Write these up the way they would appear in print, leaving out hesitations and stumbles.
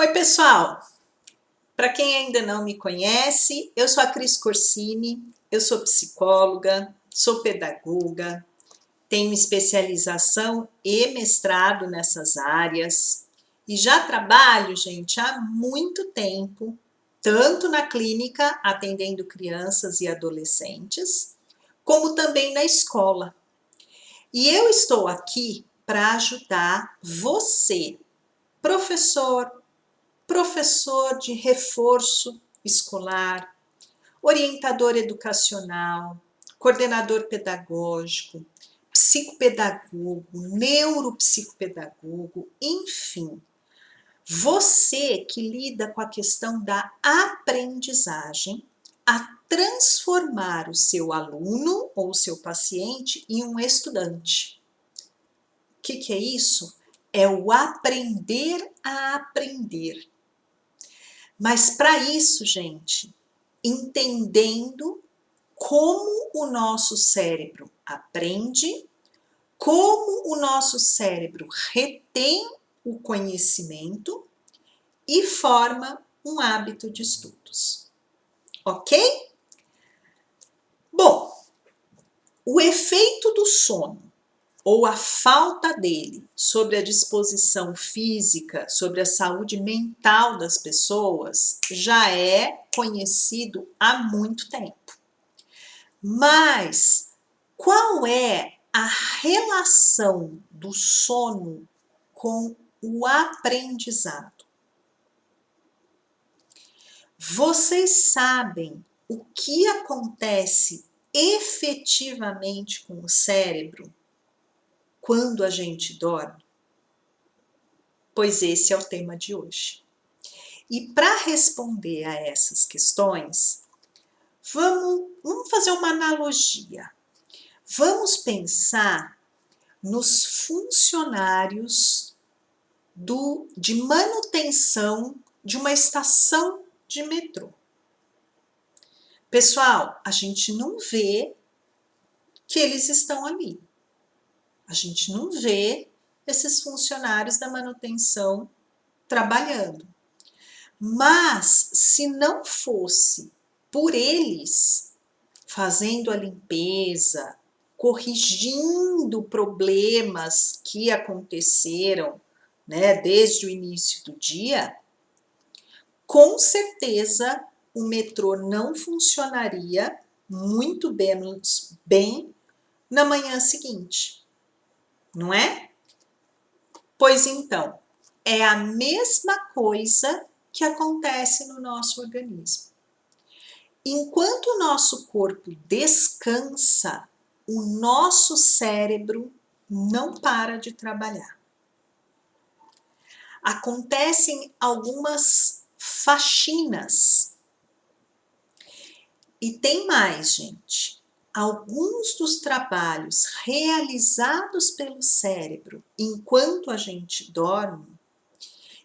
Oi, pessoal! Para quem ainda não me conhece, eu sou a Cris Corsini, eu sou psicóloga, sou pedagoga, tenho especialização e mestrado nessas áreas e já trabalho, gente, há muito tempo, tanto na clínica, atendendo crianças e adolescentes, como também na escola. E eu estou aqui para ajudar você, professor de reforço escolar, orientador educacional, coordenador pedagógico, psicopedagogo, neuropsicopedagogo, enfim, você que lida com a questão da aprendizagem, a transformar o seu aluno ou o seu paciente em um estudante. O que é isso? É o aprender a aprender. Mas para isso, gente, entendendo como o nosso cérebro aprende, como o nosso cérebro retém o conhecimento e forma um hábito de estudos. Ok? Bom, o efeito do sono ou a falta dele sobre a disposição física, sobre a saúde mental das pessoas, já é conhecido há muito tempo. Mas qual é a relação do sono com o aprendizado? Vocês sabem o que acontece efetivamente com o cérebro quando a gente dorme? Pois esse é o tema de hoje. E para responder a essas questões, vamos fazer uma analogia. Vamos pensar nos funcionários de manutenção de uma estação de metrô. Pessoal, a gente não vê que eles estão ali. A gente não vê esses funcionários da manutenção trabalhando. Mas se não fosse por eles fazendo a limpeza, corrigindo problemas que aconteceram, né, desde o início do dia, com certeza o metrô não funcionaria muito bem na manhã seguinte, não é? Pois então, é a mesma coisa que acontece no nosso organismo. Enquanto o nosso corpo descansa, o nosso cérebro não para de trabalhar. Acontecem algumas faxinas. E tem mais, gente. Alguns dos trabalhos realizados pelo cérebro enquanto a gente dorme,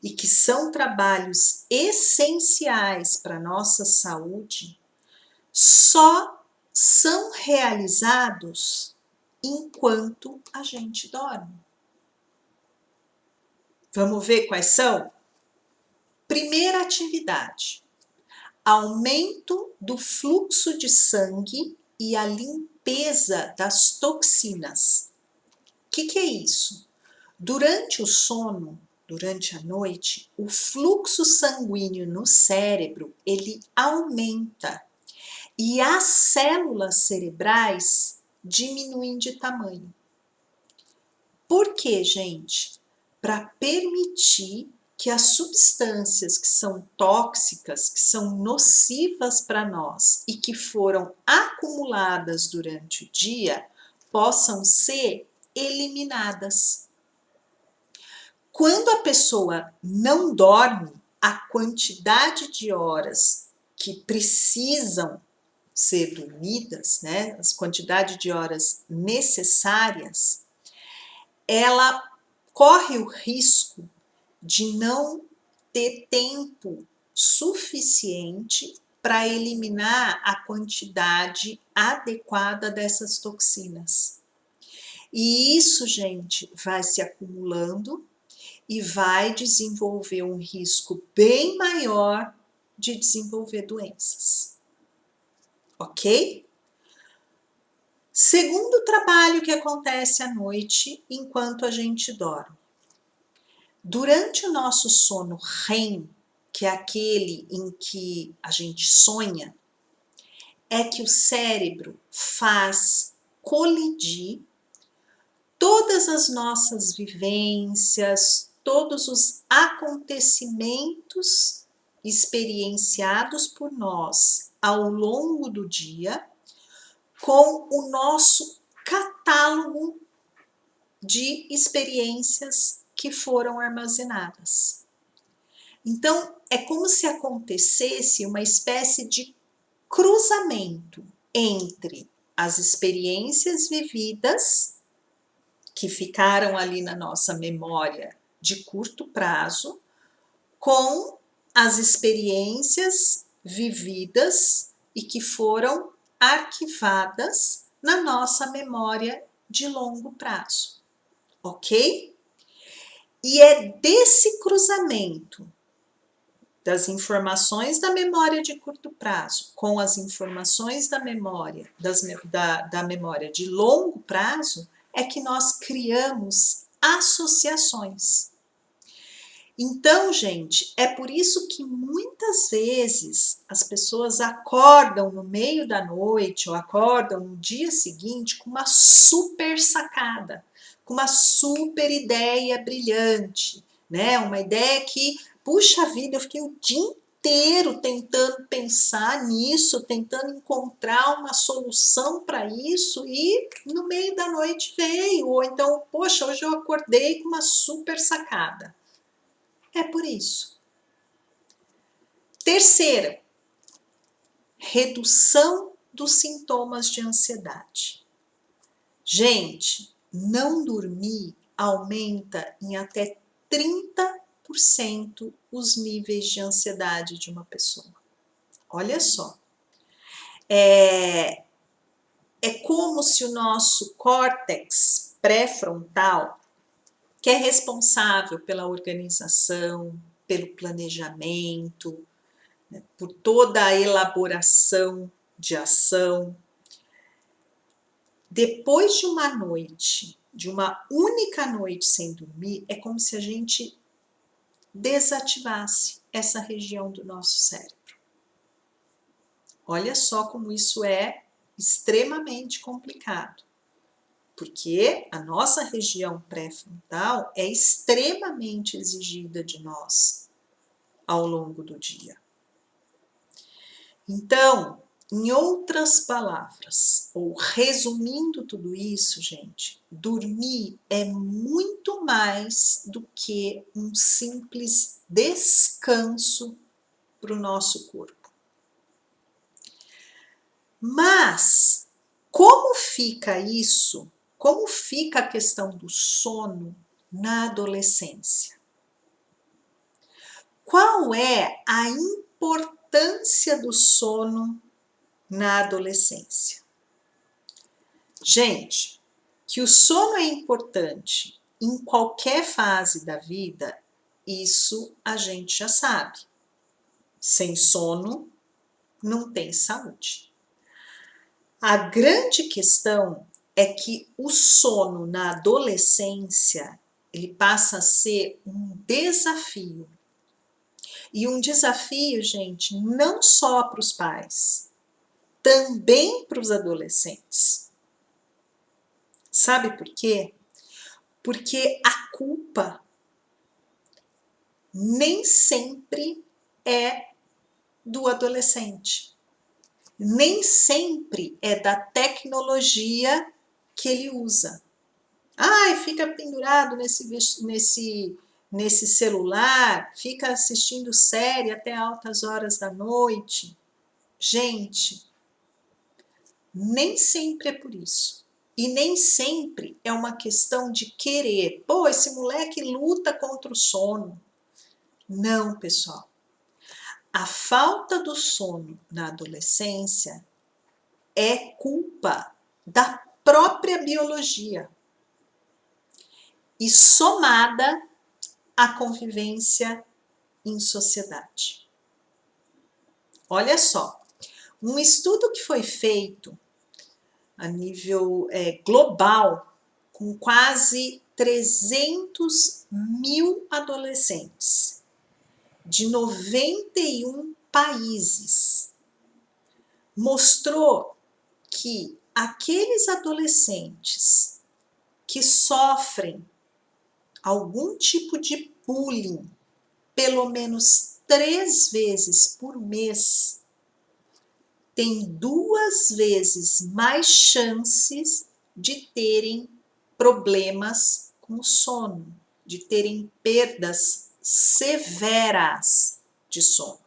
e que são trabalhos essenciais para a nossa saúde, só são realizados enquanto a gente dorme. Vamos ver quais são? Primeira atividade: aumento do fluxo de sangue e a limpeza das toxinas. O que é isso? Durante o sono, durante a noite, o fluxo sanguíneo no cérebro, ele aumenta e as células cerebrais diminuem de tamanho. Por quê, gente? Para permitir que as substâncias que são tóxicas, que são nocivas para nós e que foram acumuladas durante o dia, possam ser eliminadas. Quando a pessoa não dorme, a quantidade de horas que precisam ser dormidas, né, as quantidade de horas necessárias, ela corre o risco de não ter tempo suficiente para eliminar a quantidade adequada dessas toxinas. E isso, gente, vai se acumulando e vai desenvolver um risco bem maior de desenvolver doenças. Ok? Segundo trabalho que acontece à noite enquanto a gente dorme. Durante o nosso sono REM, que é aquele em que a gente sonha, é que o cérebro faz colidir todas as nossas vivências, todos os acontecimentos experienciados por nós ao longo do dia com o nosso catálogo de experiências que foram armazenadas. Então, é como se acontecesse uma espécie de cruzamento entre as experiências vividas que ficaram ali na nossa memória de curto prazo com as experiências vividas e que foram arquivadas na nossa memória de longo prazo, ok? E é desse cruzamento das informações da memória de curto prazo com as informações da memória, da memória de longo prazo, é que nós criamos associações. Então, gente, é por isso que muitas vezes as pessoas acordam no meio da noite ou acordam no dia seguinte com uma super sacada, com uma super ideia brilhante, né? Uma ideia que, puxa vida, eu fiquei o dia inteiro tentando pensar nisso, tentando encontrar uma solução para isso e no meio da noite veio. Ou então, poxa, hoje eu acordei com uma super sacada. É por isso. Terceira, redução dos sintomas de ansiedade. Gente, não dormir aumenta em até 30% os níveis de ansiedade de uma pessoa. Olha só. É como se o nosso córtex pré-frontal, que é responsável pela organização, pelo planejamento, né, por toda a elaboração de ação. Depois de uma noite, de uma única noite sem dormir, é como se a gente desativasse essa região do nosso cérebro. Olha só como isso é extremamente complicado. Porque a nossa região pré-frontal é extremamente exigida de nós ao longo do dia. Então, em outras palavras, ou resumindo tudo isso, gente, dormir é muito mais do que um simples descanso para o nosso corpo. Mas, como fica isso? Como fica a questão do sono na adolescência? Qual é a importância do sono na adolescência? Gente, que o sono é importante em qualquer fase da vida, isso a gente já sabe. Sem sono, não tem saúde. A grande questão é que o sono na adolescência, ele passa a ser um desafio. E um desafio, gente, não só para os pais, também para os adolescentes. Sabe por quê? Porque a culpa nem sempre é do adolescente. Nem sempre é da tecnologia que ele usa. Ai, fica pendurado nesse celular, fica assistindo série até altas horas da noite. Gente, nem sempre é por isso. E nem sempre é uma questão de querer. Pô, esse moleque luta contra o sono. Não, pessoal. A falta do sono na adolescência é culpa da própria biologia. E somada a convivência em sociedade. Olha só, um estudo que foi feito a nível global, com quase 300 mil adolescentes de 91 países, mostrou que aqueles adolescentes que sofrem algum tipo de bullying pelo menos 3 vezes por mês têm 2 vezes mais chances de terem problemas com sono, de terem perdas severas de sono.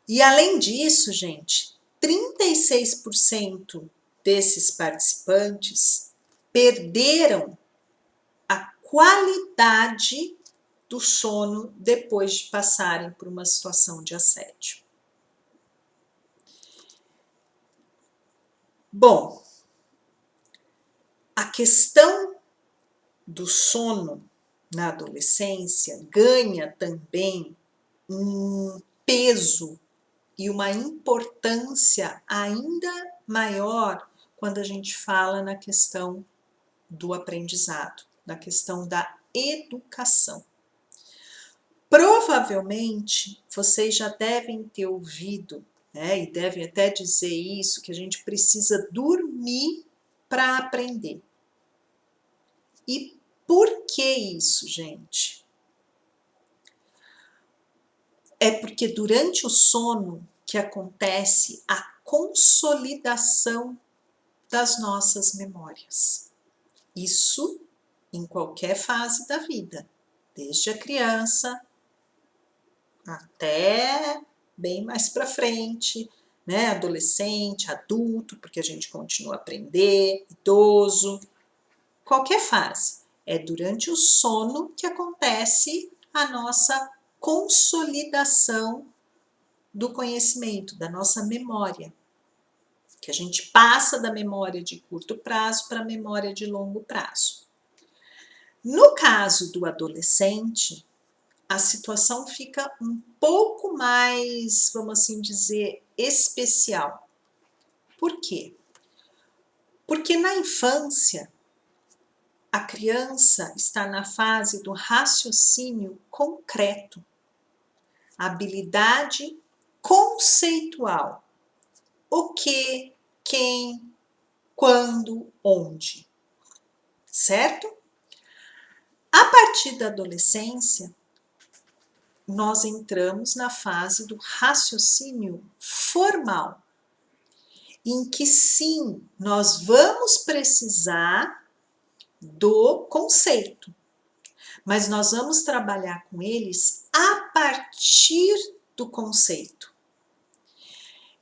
E além disso, gente, 36% desses participantes perderam a qualidade do sono depois de passarem por uma situação de assédio. Bom, a questão do sono na adolescência ganha também um peso e uma importância ainda maior quando a gente fala na questão do aprendizado, na questão da educação. Provavelmente vocês já devem ter ouvido, e devem até dizer isso, que a gente precisa dormir para aprender. E por que isso, gente? É porque durante o sono que acontece a consolidação das nossas memórias. Isso em qualquer fase da vida, desde a criança até bem mais para frente, né? Adolescente, adulto, porque a gente continua a aprender, idoso, qualquer fase. É durante o sono que acontece a nossa consolidação do conhecimento, da nossa memória, que a gente passa da memória de curto prazo para a memória de longo prazo. No caso do adolescente, a situação fica um pouco mais, vamos assim dizer, especial. Por quê? Porque na infância, a criança está na fase do raciocínio concreto, habilidade conceitual. O que, quem, quando, onde. Certo? A partir da adolescência, nós entramos na fase do raciocínio formal, em que sim, nós vamos precisar do conceito, mas nós vamos trabalhar com eles a partir do conceito.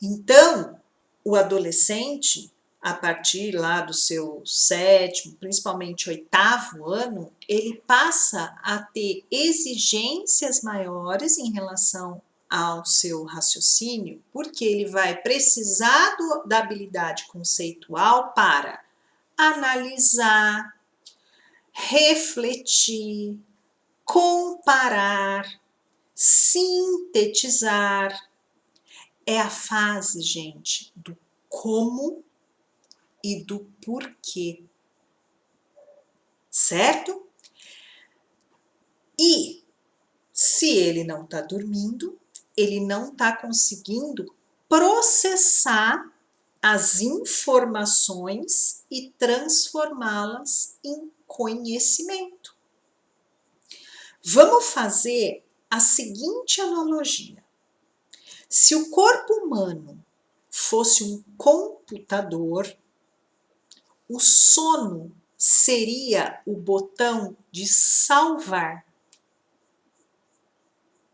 Então, o adolescente, a partir lá do seu 7º, principalmente 8º ano, ele passa a ter exigências maiores em relação ao seu raciocínio, porque ele vai precisar da habilidade conceitual para analisar, refletir, comparar, sintetizar. É a fase, gente, do como e do porquê, certo? E se ele não está dormindo, ele não está conseguindo processar as informações e transformá-las em conhecimento. Vamos fazer a seguinte analogia. Se o corpo humano fosse um computador, o sono seria o botão de salvar.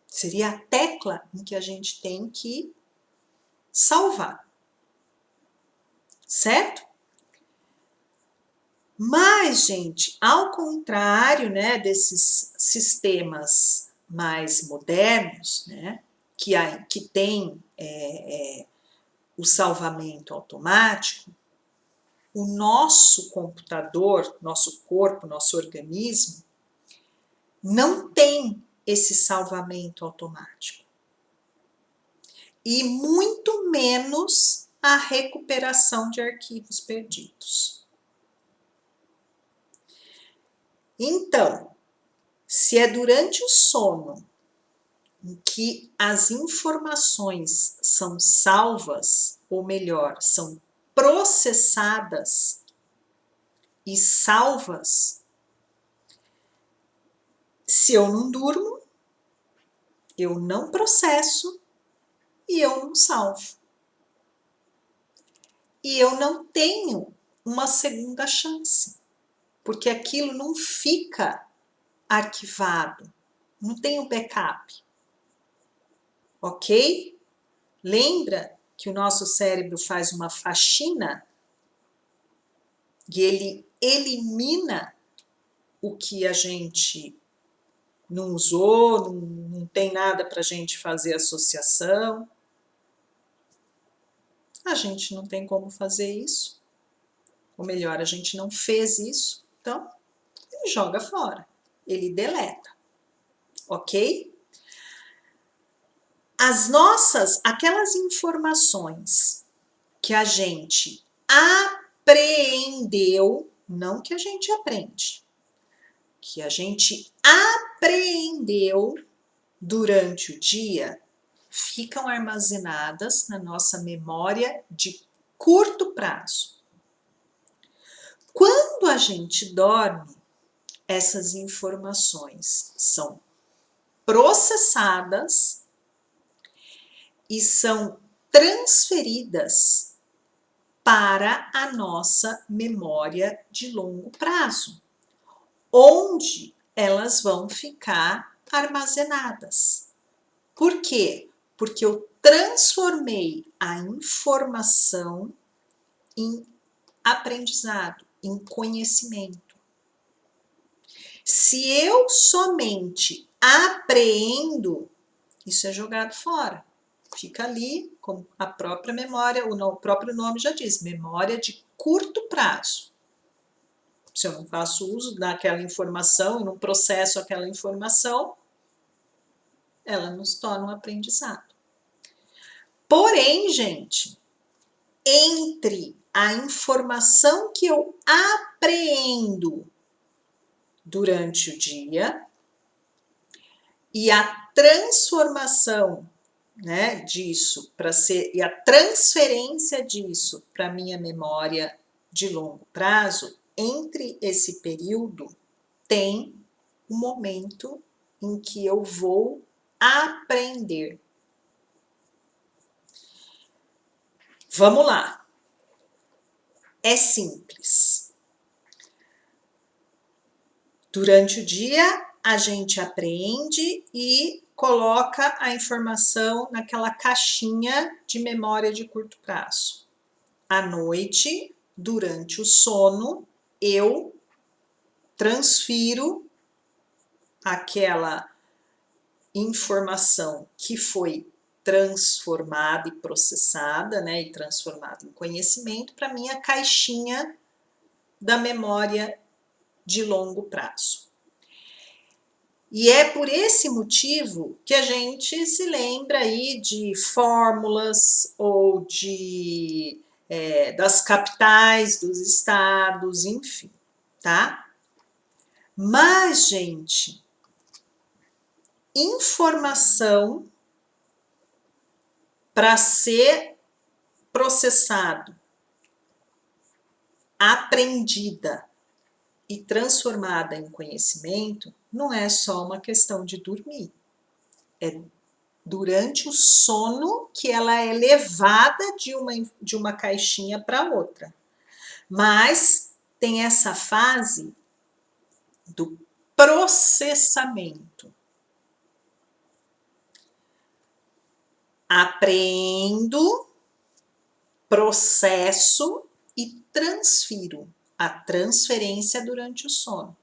Seria a tecla em que a gente tem que salvar. Certo? Mas, gente, ao contrário, né, desses sistemas mais modernos, né, que tem o salvamento automático, o nosso computador, nosso corpo, nosso organismo, não tem esse salvamento automático. E muito menos a recuperação de arquivos perdidos. Então, se é durante o sono em que as informações são salvas, ou melhor, são processadas e salvas, se eu não durmo, eu não processo e eu não salvo. E eu não tenho uma segunda chance, porque aquilo não fica arquivado, não tem o backup. Ok? Lembra que o nosso cérebro faz uma faxina e ele elimina o que a gente não usou, não tem nada para a gente fazer associação. A gente não tem como fazer isso. Ou melhor, a gente não fez isso, então ele joga fora, ele deleta. Ok? Aquelas informações que a gente apreendeu, não que a gente aprende, que a gente apreendeu durante o dia, ficam armazenadas na nossa memória de curto prazo. Quando a gente dorme, essas informações são processadas e são transferidas para a nossa memória de longo prazo, onde elas vão ficar armazenadas. Por quê? Porque eu transformei a informação em aprendizado, em conhecimento. Se eu somente apreendo, isso é jogado fora. Fica ali, como a própria memória, o próprio nome já diz, memória de curto prazo. Se eu não faço uso daquela informação e não processo aquela informação, ela nos torna um aprendizado. Porém, gente, entre a informação que eu apreendo durante o dia e a transformação, né, disso para ser e a transferência disso para minha memória de longo prazo, entre esse período tem um momento em que eu vou aprender. Vamos lá. É simples. Durante o dia, a gente aprende e coloca a informação naquela caixinha de memória de curto prazo. À noite, durante o sono, eu transfiro aquela informação que foi transformada e processada, né, e transformada em conhecimento para minha caixinha da memória de longo prazo. E é por esse motivo que a gente se lembra aí de fórmulas ou das capitais dos estados, enfim, tá? Mas, gente, informação para ser processado, aprendida e transformada em conhecimento, não é só uma questão de dormir. É durante o sono que ela é levada de uma caixinha para outra. Mas tem essa fase do processamento. Aprendo, processo e transfiro. A transferência durante o sono.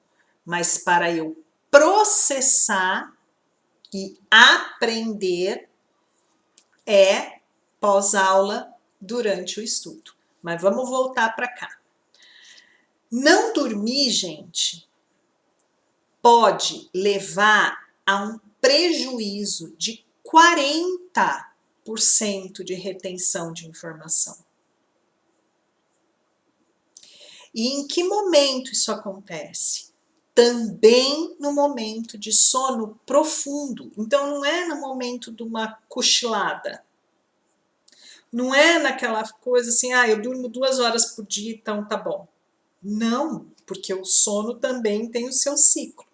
Mas para eu processar e aprender é pós-aula durante o estudo. Mas vamos voltar para cá. Não dormir, gente, pode levar a um prejuízo de 40% de retenção de informação. E em que momento isso acontece? Também no momento de sono profundo. Então, não é no momento de uma cochilada. Não é naquela coisa assim, eu durmo 2 horas por dia, então tá bom. Não, porque o sono também tem o seu ciclo.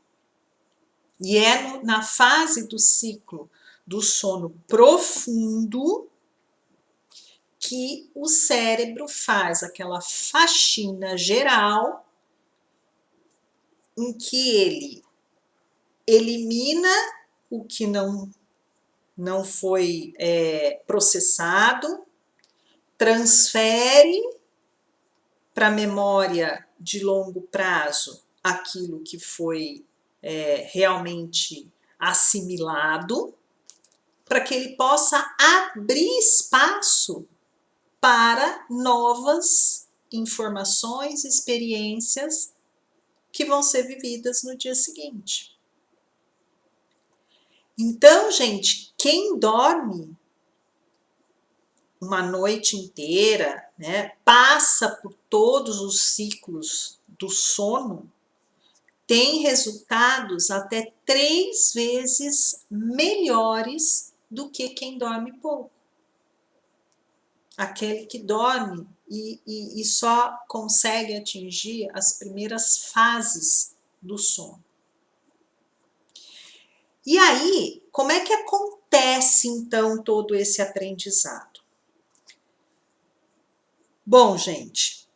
E é na fase do ciclo do sono profundo que o cérebro faz aquela faxina geral em que ele elimina o que não foi processado, transfere para a memória de longo prazo aquilo que foi realmente assimilado, para que ele possa abrir espaço para novas informações, experiências que vão ser vividas no dia seguinte. Então, gente, quem dorme uma noite inteira, né, passa por todos os ciclos do sono, tem resultados até 3 vezes melhores do que quem dorme pouco. Aquele que dorme e só consegue atingir as primeiras fases do sono. E aí, como é que acontece então todo esse aprendizado? Bom, gente,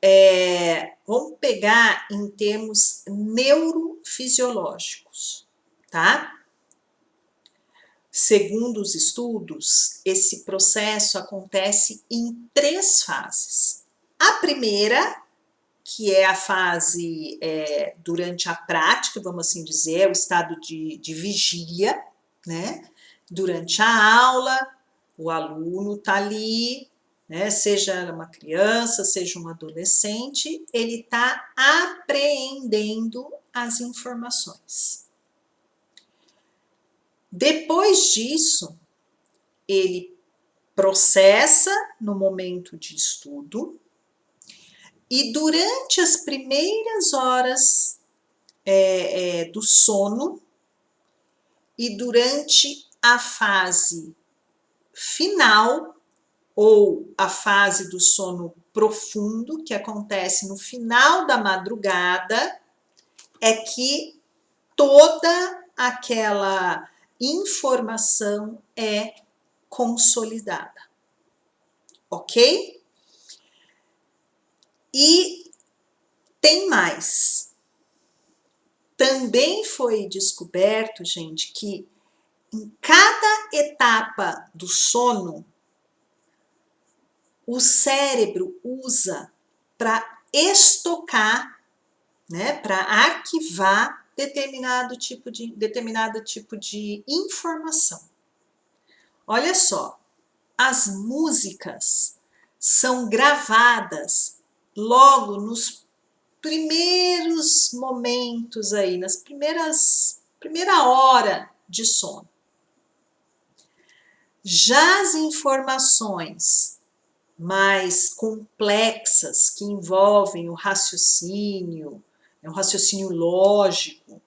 vamos pegar em termos neurofisiológicos, tá? Segundo os estudos, esse processo acontece em 3 fases. A primeira, que é a fase durante a prática, vamos assim dizer, o estado de vigília, né? Durante a aula, o aluno está ali, né? Seja uma criança, seja um adolescente, ele está apreendendo as informações. Depois disso, ele processa no momento de estudo e durante as primeiras horas do sono e durante a fase final ou a fase do sono profundo, que acontece no final da madrugada, é que toda aquela informação é consolidada, ok? E tem mais. Também foi descoberto, gente, que em cada etapa do sono, o cérebro usa para estocar, né, para arquivar determinado tipo de informação. Olha só, as músicas são gravadas logo nos primeiros momentos aí, primeira hora de sono. Já as informações mais complexas que envolvem o raciocínio lógico,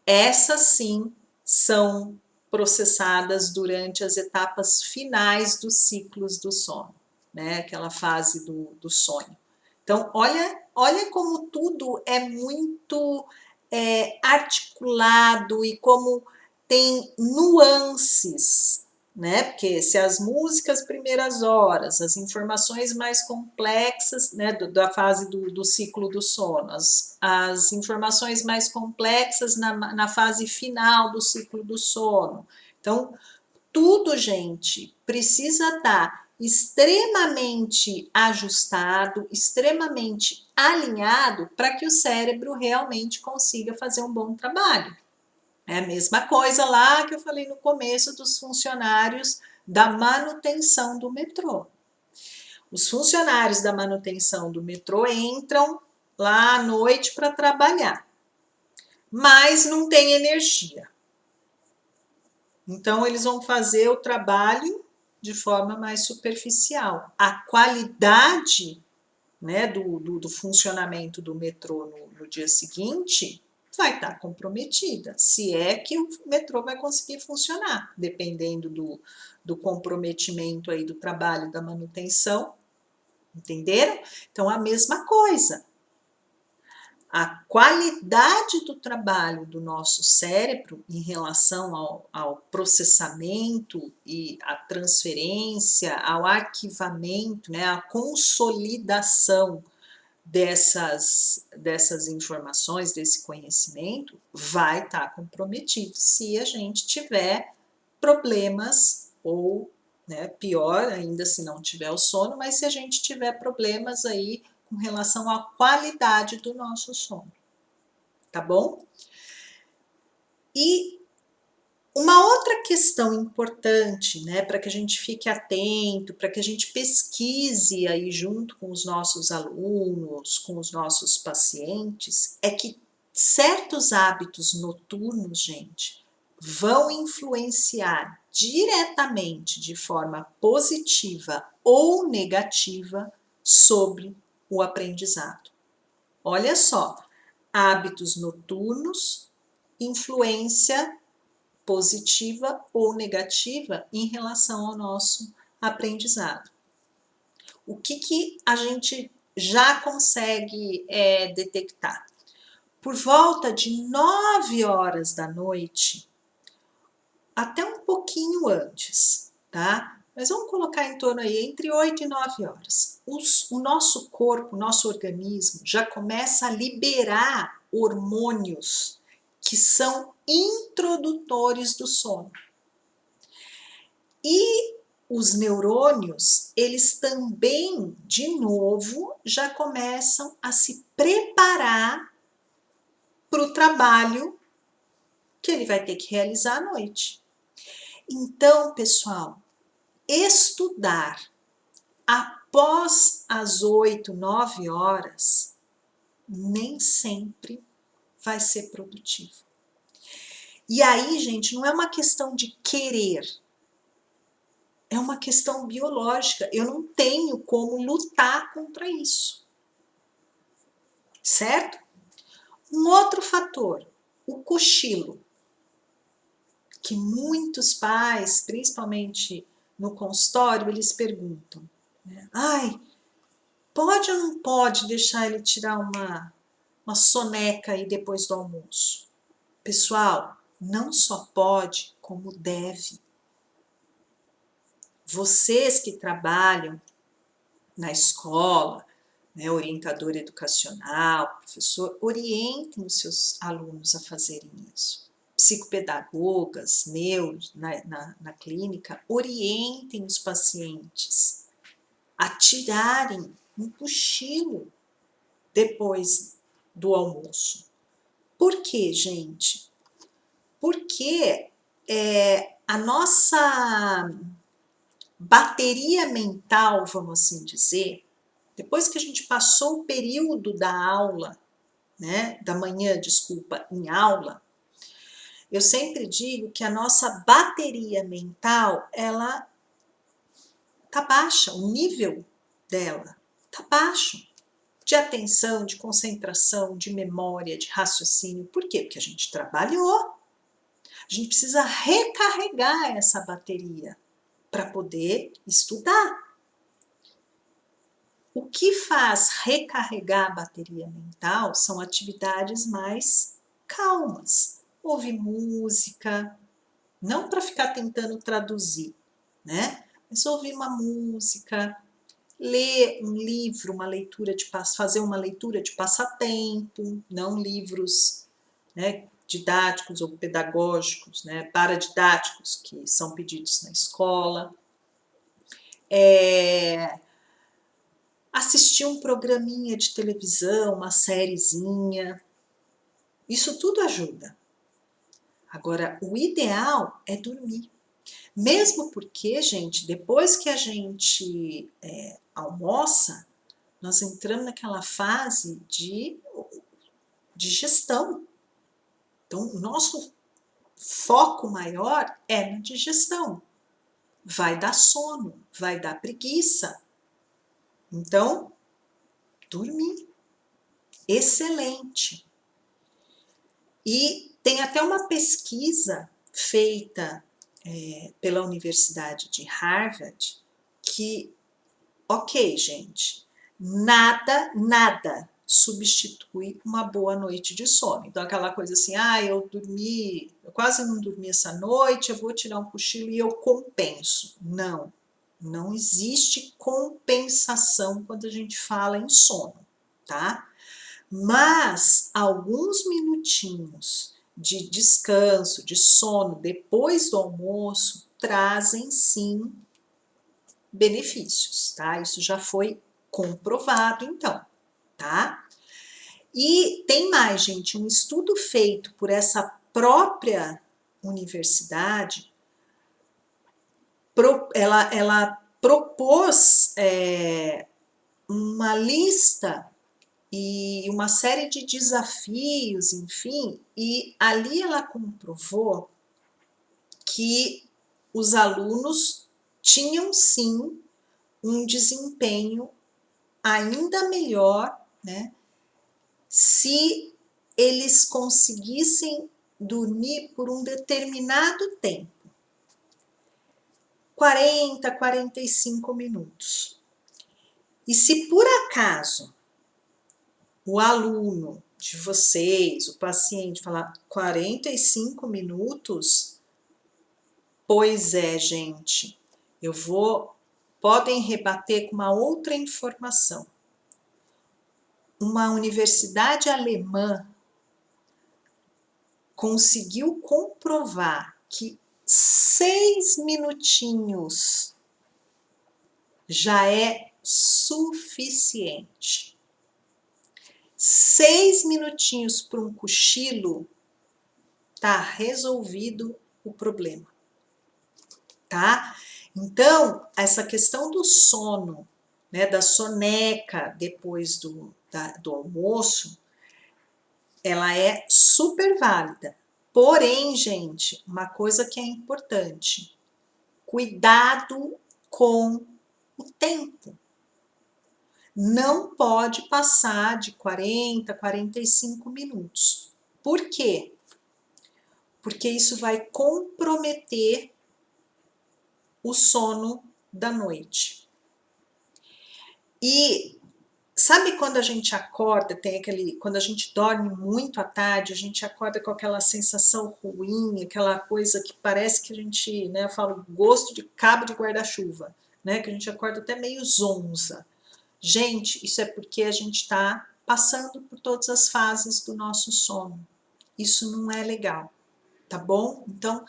essas sim são processadas durante as etapas finais dos ciclos do sono, né? Aquela fase do sonho. Então, olha como tudo é muito articulado e como tem nuances, né? Porque se as músicas primeiras horas, as informações mais complexas, né, da fase do ciclo do sono, as informações mais complexas na fase final do ciclo do sono. Então, tudo, gente, precisa estar extremamente ajustado, extremamente alinhado para que o cérebro realmente consiga fazer um bom trabalho. É a mesma coisa lá que eu falei no começo dos funcionários da manutenção do metrô. Os funcionários da manutenção do metrô entram lá à noite para trabalhar, mas não tem energia. Então, eles vão fazer o trabalho de forma mais superficial. A qualidade, né, do funcionamento do metrô no dia seguinte vai estar comprometida, se é que o metrô vai conseguir funcionar, dependendo do comprometimento aí do trabalho, da manutenção, entenderam? Então, a mesma coisa. A qualidade do trabalho do nosso cérebro em relação ao processamento e à transferência, ao arquivamento, né, à consolidação dessas informações, desse conhecimento, vai estar comprometido se a gente tiver problemas ou, né, pior ainda se não tiver o sono, mas se a gente tiver problemas aí com relação à qualidade do nosso sono, tá bom? E uma outra questão importante, né, para que a gente fique atento, para que a gente pesquise aí junto com os nossos alunos, com os nossos pacientes, é que certos hábitos noturnos, gente, vão influenciar diretamente de forma positiva ou negativa sobre o aprendizado. Olha só, hábitos noturnos, influência positiva ou negativa em relação ao nosso aprendizado. O que a gente já consegue detectar? Por volta de 9 horas da noite, até um pouquinho antes, tá? Mas vamos colocar em torno aí entre 8 e 9 horas. O nosso corpo, o nosso organismo já começa a liberar hormônios que são introdutores do sono. E os neurônios, eles também, de novo, já começam a se preparar para o trabalho que ele vai ter que realizar à noite. Então, pessoal, estudar após as 8, 9 horas nem sempre vai ser produtivo. E aí, gente, não é uma questão de querer, é uma questão biológica. Eu não tenho como lutar contra isso. Certo? Um outro fator, o cochilo, que muitos pais, principalmente no consultório, eles perguntam, né? Ai, pode ou não pode deixar ele tirar uma soneca aí depois do almoço? Pessoal, não só pode, como deve. Vocês que trabalham na escola, né, orientador educacional, professor, orientem os seus alunos a fazerem isso. Psicopedagogas, neuros na clínica, orientem os pacientes a tirarem um cochilo depois do almoço. Por quê, gente? Porque a nossa bateria mental, vamos assim dizer, depois que a gente passou o período da aula, né, da manhã, desculpa, em aula, eu sempre digo que a nossa bateria mental, ela tá baixa, o nível dela tá baixo, de atenção, de concentração, de memória, de raciocínio. Por quê? Porque a gente trabalhou. A gente precisa recarregar essa bateria para poder estudar. O que faz recarregar a bateria mental são atividades mais calmas. Ouvir música, não para ficar tentando traduzir, né? Mas ouvir uma música, ler um livro, fazer uma leitura de passatempo, não livros, né, didáticos ou pedagógicos, né, paradidáticos que são pedidos na escola. Assistir um programinha de televisão, uma sériezinha, isso tudo ajuda. Agora, o ideal é dormir. Mesmo porque, gente, depois que a gente almoça, Nós entramos naquela fase de digestão. Então, o nosso foco maior é na digestão. Vai dar sono, vai dar preguiça. Então, dormir. Excelente. E tem até uma pesquisa feita pela Universidade de Harvard que, ok, gente, nada substitui uma boa noite de sono. Então, aquela coisa assim, eu quase não dormi essa noite, eu vou tirar um cochilo e eu compenso. Não existe compensação quando a gente fala em sono, tá? Mas alguns minutinhos de descanso, de sono depois do almoço trazem sim benefícios, tá? Isso já foi comprovado então, tá? E tem mais, gente, um estudo feito por essa própria universidade, ela propôs uma lista e uma série de desafios, enfim, e ali ela comprovou que os alunos tinham sim um desempenho ainda melhor, né, se eles conseguissem dormir por um determinado tempo, 40, 45 minutos. E se por acaso o aluno de vocês, o paciente, falar 45 minutos, pois é, gente, podem rebater com uma outra informação. Uma universidade alemã conseguiu comprovar que 6 minutinhos já é suficiente. 6 minutinhos para um cochilo, tá resolvido o problema, tá? Então, essa questão do sono, né, da soneca depois do almoço, ela é super válida. Porém, gente, uma coisa que é importante, cuidado com o tempo. Não pode passar de 40, 45 minutos. Por quê? Porque isso vai comprometer o sono da noite. E sabe quando a gente acorda, quando a gente dorme muito à tarde, a gente acorda com aquela sensação ruim, aquela coisa que parece que a gente, né, eu falo gosto de cabo de guarda-chuva, né, que a gente acorda até meio zonza. Gente, isso é porque a gente está passando por todas as fases do nosso sono. Isso não é legal, tá bom? Então,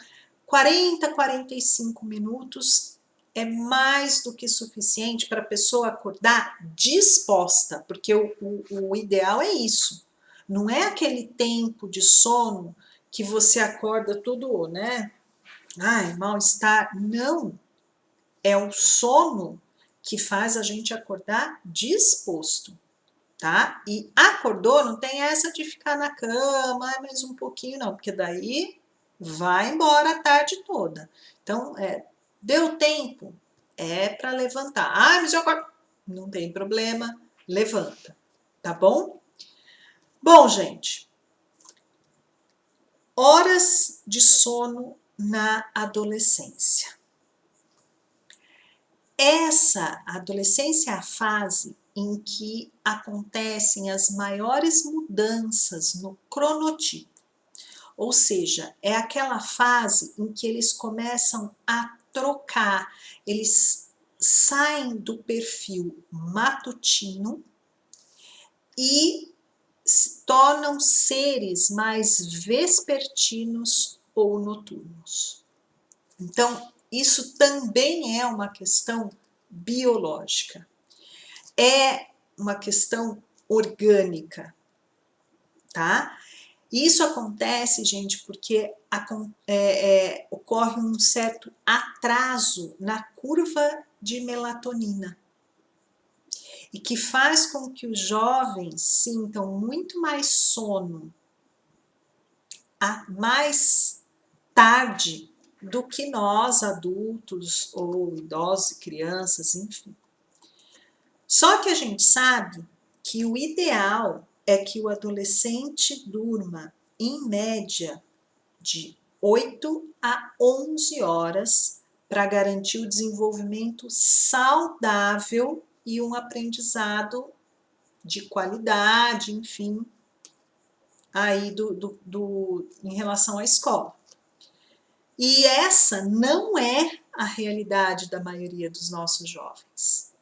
40, 45 minutos é mais do que suficiente para a pessoa acordar disposta, porque o ideal é isso. Não é aquele tempo de sono que você acorda tudo, né? Ai, mal-estar. Não. É o sono que faz a gente acordar disposto, tá? E acordou, não tem essa de ficar na cama, mais um pouquinho, não, porque daí vai embora a tarde toda. Então, deu tempo, é para levantar. Ah, mas eu acordo. Não tem problema, levanta, tá bom? Bom, gente, horas de sono na adolescência. Essa adolescência é a fase em que acontecem as maiores mudanças no cronotipo. Ou seja, é aquela fase em que eles começam a trocar, eles saem do perfil matutino e se tornam seres mais vespertinos ou noturnos. Então, isso também é uma questão biológica. É uma questão orgânica, tá? Isso acontece, gente, porque ocorre um certo atraso na curva de melatonina. e que faz com que os jovens sintam muito mais sono mais tarde do que nós, adultos ou idosos e crianças, enfim. Só que a gente sabe que o ideal é que o adolescente durma, em média, de 8 a 11 horas para garantir o desenvolvimento saudável e um aprendizado de qualidade, enfim, aí em relação à escola. E essa não é a realidade da maioria dos nossos jovens.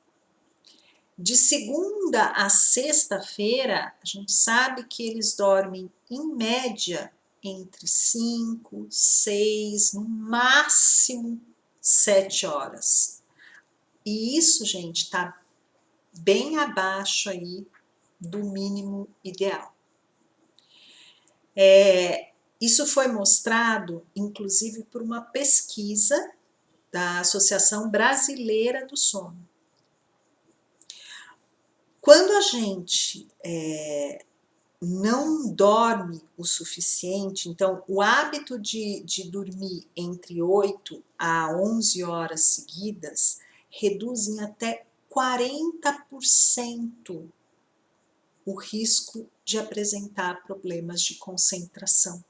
De segunda a sexta-feira, a gente sabe que eles dormem, em média, entre 5, 6, no máximo 7 horas. E isso, gente, está bem abaixo aí do mínimo ideal. Isso foi mostrado, inclusive, por uma pesquisa da Associação Brasileira do Sono. Quando a gente não dorme o suficiente, então o hábito de dormir entre 8 a 11 horas seguidas reduz em até 40% o risco de apresentar problemas de concentração,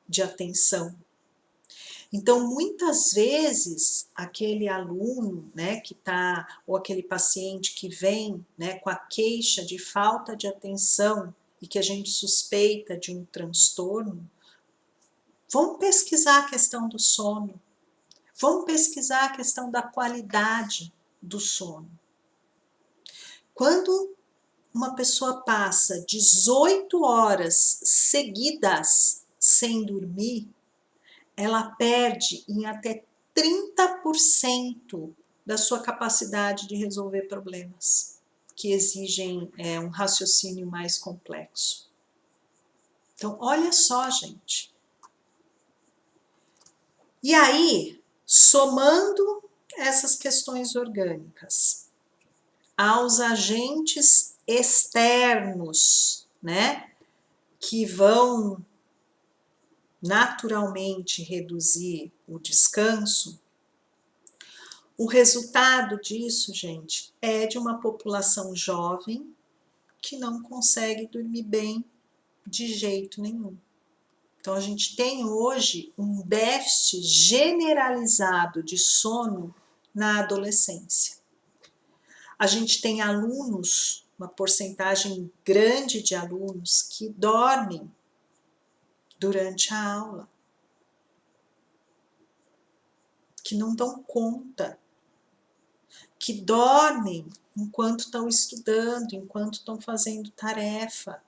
de atenção. Então, muitas vezes, aquele aluno, né, que tá, ou aquele paciente que vem, né, com a queixa de falta de atenção e que a gente suspeita de um transtorno, vamos pesquisar a questão do sono, vamos pesquisar a questão da qualidade do sono. Quando uma pessoa passa 18 horas seguidas sem dormir, ela perde em até 30% da sua capacidade de resolver problemas que exigem um raciocínio mais complexo. Então, olha só, gente. E aí, somando essas questões orgânicas aos agentes externos, né, que vão naturalmente reduzir o descanso, o resultado disso, gente, é de uma população jovem que não consegue dormir bem de jeito nenhum. Então, a gente tem hoje um déficit generalizado de sono na adolescência. A gente tem alunos, uma porcentagem grande de alunos que dormem durante a aula, que não dão conta, que dormem enquanto estão estudando, enquanto estão fazendo tarefa.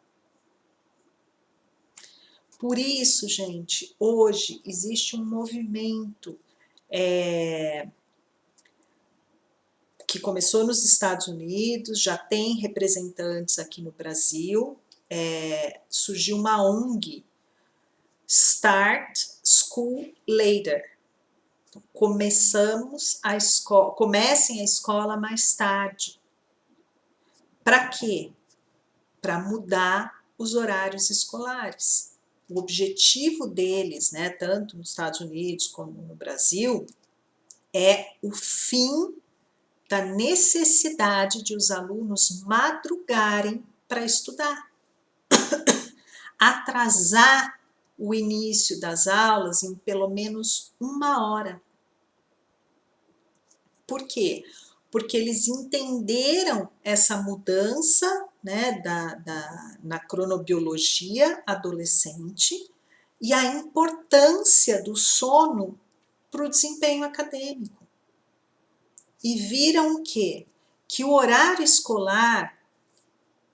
Por isso, gente, hoje existe um movimento que começou nos Estados Unidos, já tem representantes aqui no Brasil, surgiu uma ONG, Start School Later. Comecem a escola mais tarde. Para quê? Para mudar os horários escolares. O objetivo deles, né, tanto nos Estados Unidos como no Brasil, é o fim da necessidade de os alunos madrugarem para estudar. Atrasar o início das aulas em pelo menos 1 hora. Por quê? Porque eles entenderam essa mudança, né, na cronobiologia adolescente e a importância do sono para o desempenho acadêmico. E viram o quê? Que o horário escolar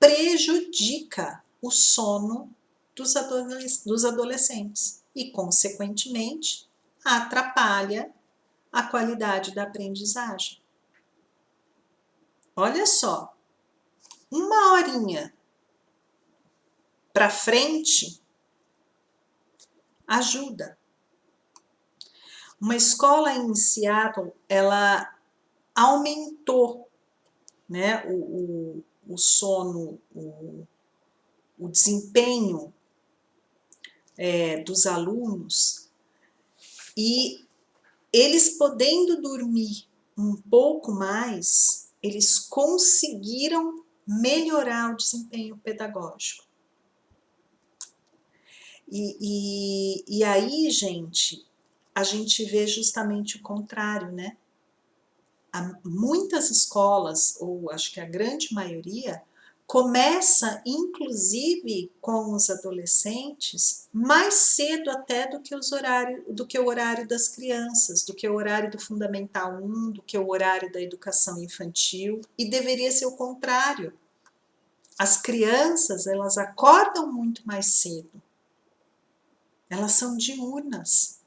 prejudica o sono dos adolescentes e, consequentemente, atrapalha a qualidade da aprendizagem. Olha só, 1 horinha para frente ajuda. Uma escola em Seattle, ela aumentou, né, o sono, o desempenho dos alunos, e eles podendo dormir um pouco mais, eles conseguiram melhorar o desempenho pedagógico. E aí, gente, a gente vê justamente o contrário, né? Muitas escolas, ou acho que a grande maioria, começa inclusive com os adolescentes mais cedo até do que o horário das crianças, do que o horário do Fundamental 1, do que o horário da educação infantil, e deveria ser o contrário. As crianças, elas acordam muito mais cedo. Elas são diurnas,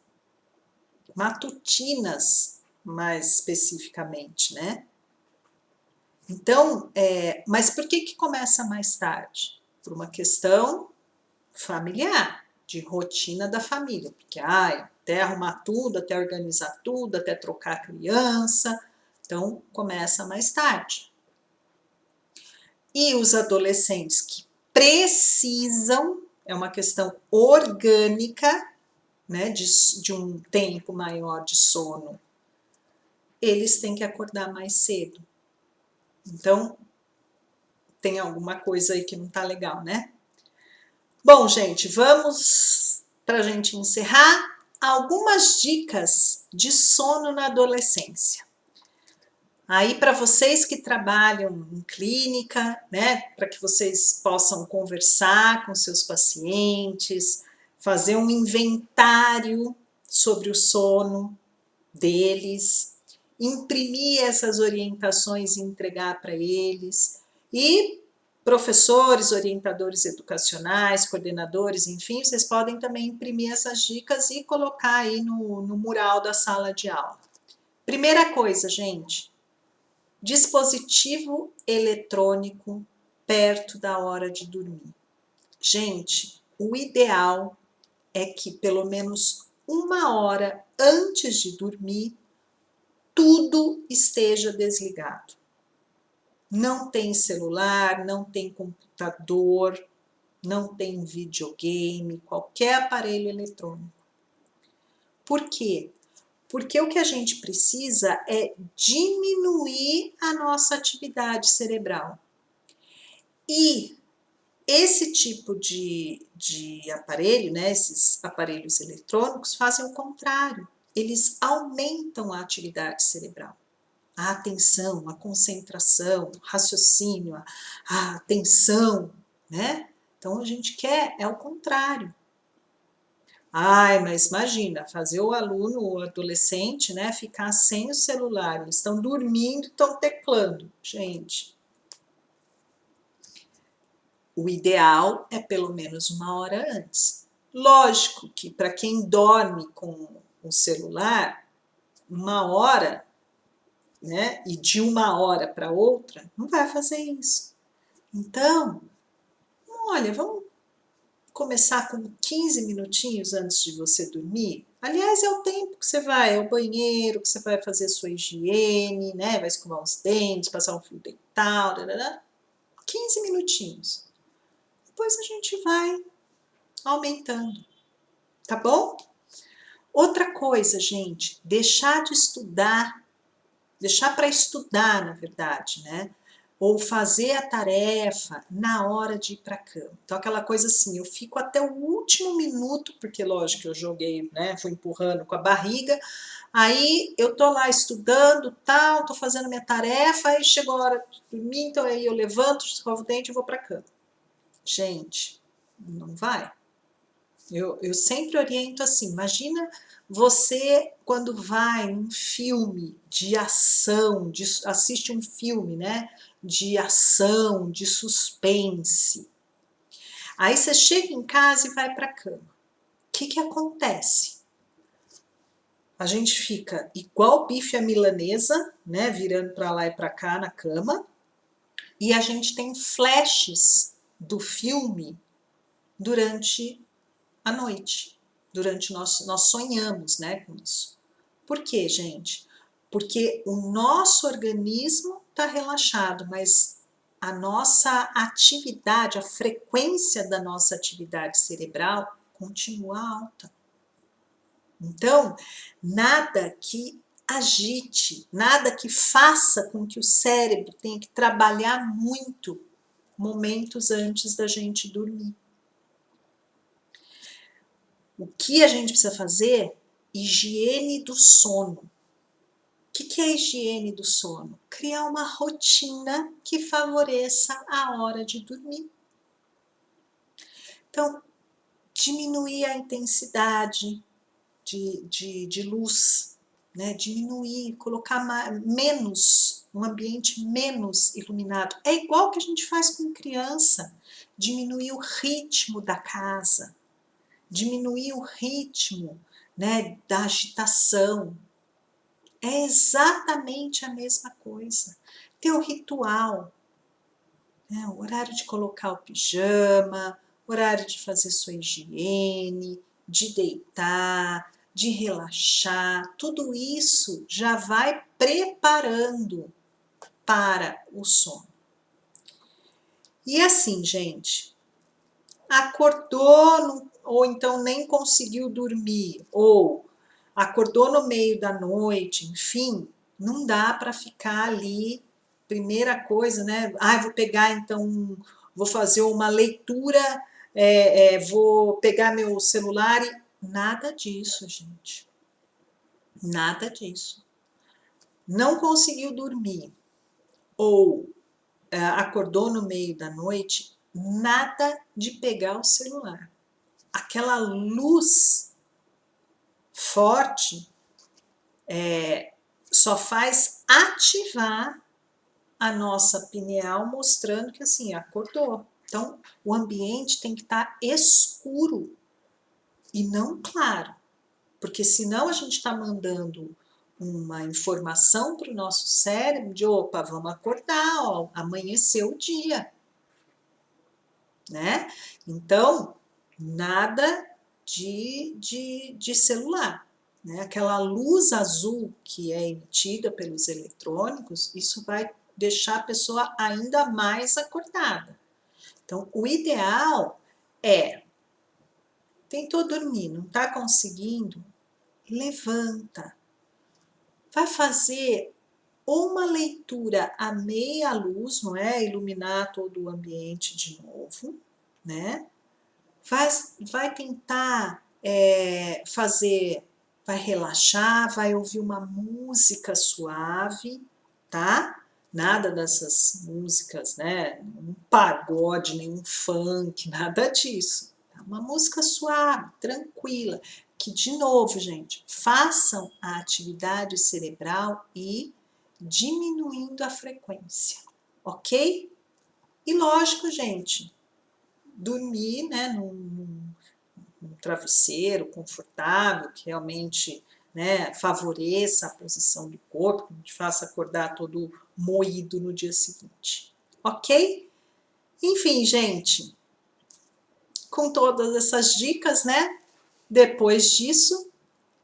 matutinas, mais especificamente, né? Então, mas por que começa mais tarde? Por uma questão familiar, de rotina da família, porque até arrumar tudo, até organizar tudo, até trocar a criança, então começa mais tarde. E os adolescentes que precisam, é uma questão orgânica, né, de um tempo maior de sono, eles têm que acordar mais cedo. Então, tem alguma coisa aí que não tá legal, né? Bom, gente, vamos, para a gente encerrar, algumas dicas de sono na adolescência. Aí, para vocês que trabalham em clínica, né, para que vocês possam conversar com seus pacientes, fazer um inventário sobre o sono deles, imprimir essas orientações e entregar para eles, e professores, orientadores educacionais, coordenadores, enfim, vocês podem também imprimir essas dicas e colocar aí no mural da sala de aula. Primeira coisa, gente, dispositivo eletrônico perto da hora de dormir. Gente, o ideal é que pelo menos 1 hora antes de dormir, tudo esteja desligado. Não tem celular, não tem computador, não tem videogame, qualquer aparelho eletrônico. Por quê? Porque o que a gente precisa é diminuir a nossa atividade cerebral. E esse tipo de aparelho, né, esses aparelhos eletrônicos, fazem o contrário. Eles aumentam a atividade cerebral. A atenção, a concentração, o raciocínio, a atenção, né? Então a gente quer o contrário. Mas imagina, fazer o aluno, o adolescente, né, ficar sem o celular, eles estão dormindo, estão teclando. Gente, o ideal é pelo menos 1 hora antes. Lógico que para quem dorme com o celular, 1 hora, né, e de 1 hora para outra, não vai fazer isso. Então, olha, vamos começar com 15 minutinhos antes de você dormir. Aliás, é o tempo que você vai ao banheiro, que você vai fazer sua higiene, né, vai escovar os dentes, passar um fio dental, 15 minutinhos. Depois a gente vai aumentando, tá bom? Outra coisa, gente, deixar de estudar, deixar para estudar, na verdade, né? Ou fazer a tarefa na hora de ir para a cama. Então, aquela coisa assim, eu fico até o último minuto, porque lógico, eu joguei, né, fui empurrando com a barriga, aí eu tô lá estudando, tal, tô fazendo minha tarefa, aí chegou a hora de dormir, então aí eu levanto, escovo o dente e vou para a cama. Gente, não vai. Eu sempre oriento assim, imagina você quando vai num filme de ação, assiste um filme, né, de ação, de suspense. Aí você chega em casa e vai para a cama. O que acontece? A gente fica igual bife à milanesa, né, virando para lá e para cá na cama, e a gente tem flashes do filme durante à noite, durante nós sonhamos, né, com isso. Por quê, gente? Porque o nosso organismo tá relaxado, mas a nossa atividade, a frequência da nossa atividade cerebral continua alta. Então, nada que agite, nada que faça com que o cérebro tenha que trabalhar muito momentos antes da gente dormir. O que a gente precisa fazer? Higiene do sono. O que é a higiene do sono? Criar uma rotina que favoreça a hora de dormir. Então, diminuir a intensidade de luz, né? Diminuir, colocar menos, um ambiente menos iluminado. É igual que a gente faz com criança, diminuir o ritmo da casa, diminuir o ritmo, né, da agitação. É exatamente a mesma coisa. Ter o ritual, né, o horário de colocar o pijama, horário de fazer sua higiene, de deitar, de relaxar, tudo isso já vai preparando para o sono. E assim, gente, acordou ou então nem conseguiu dormir, ou acordou no meio da noite, enfim, não dá para ficar ali, primeira coisa, né? Vou pegar então, vou fazer uma leitura, vou pegar meu celular e nada disso, gente. Nada disso. Não conseguiu dormir ou acordou no meio da noite, nada de pegar o celular. Aquela luz forte só faz ativar a nossa pineal, mostrando que assim, acordou. Então, o ambiente tem que estar escuro e não claro, porque senão a gente está mandando uma informação para o nosso cérebro de opa, vamos acordar, ó, amanheceu o dia, né? Então, nada de celular, né? Aquela luz azul que é emitida pelos eletrônicos, isso vai deixar a pessoa ainda mais acordada. Então, o ideal é, tentou dormir, não está conseguindo, levanta, vai fazer uma leitura à meia luz, não é? Iluminar todo o ambiente de novo, né? Vai tentar vai relaxar, vai ouvir uma música suave, tá? Nada dessas músicas, né? Um pagode, nenhum funk, nada disso. Uma música suave, tranquila, que, de novo, gente, façam a atividade cerebral e diminuindo a frequência, ok? E lógico, gente, dormir, né, num travesseiro confortável, que realmente, né, favoreça a posição do corpo, que não te faça acordar todo moído no dia seguinte, ok? Enfim, gente, com todas essas dicas, né, depois disso,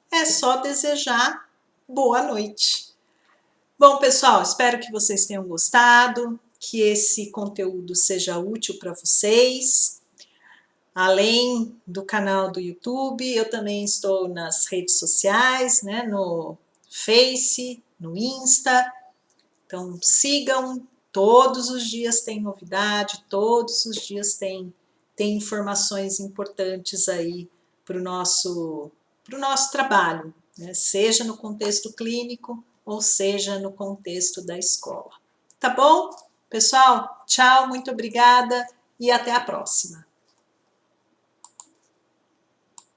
é só desejar boa noite. Bom, pessoal, espero que vocês tenham gostado, que esse conteúdo seja útil para vocês. Além do canal do YouTube, eu também estou nas redes sociais, né, no Face, no Insta. Então sigam, todos os dias tem novidade, todos os dias tem informações importantes aí para o nosso trabalho, né, seja no contexto clínico ou seja no contexto da escola. Tá bom? Pessoal, tchau, muito obrigada e até a próxima.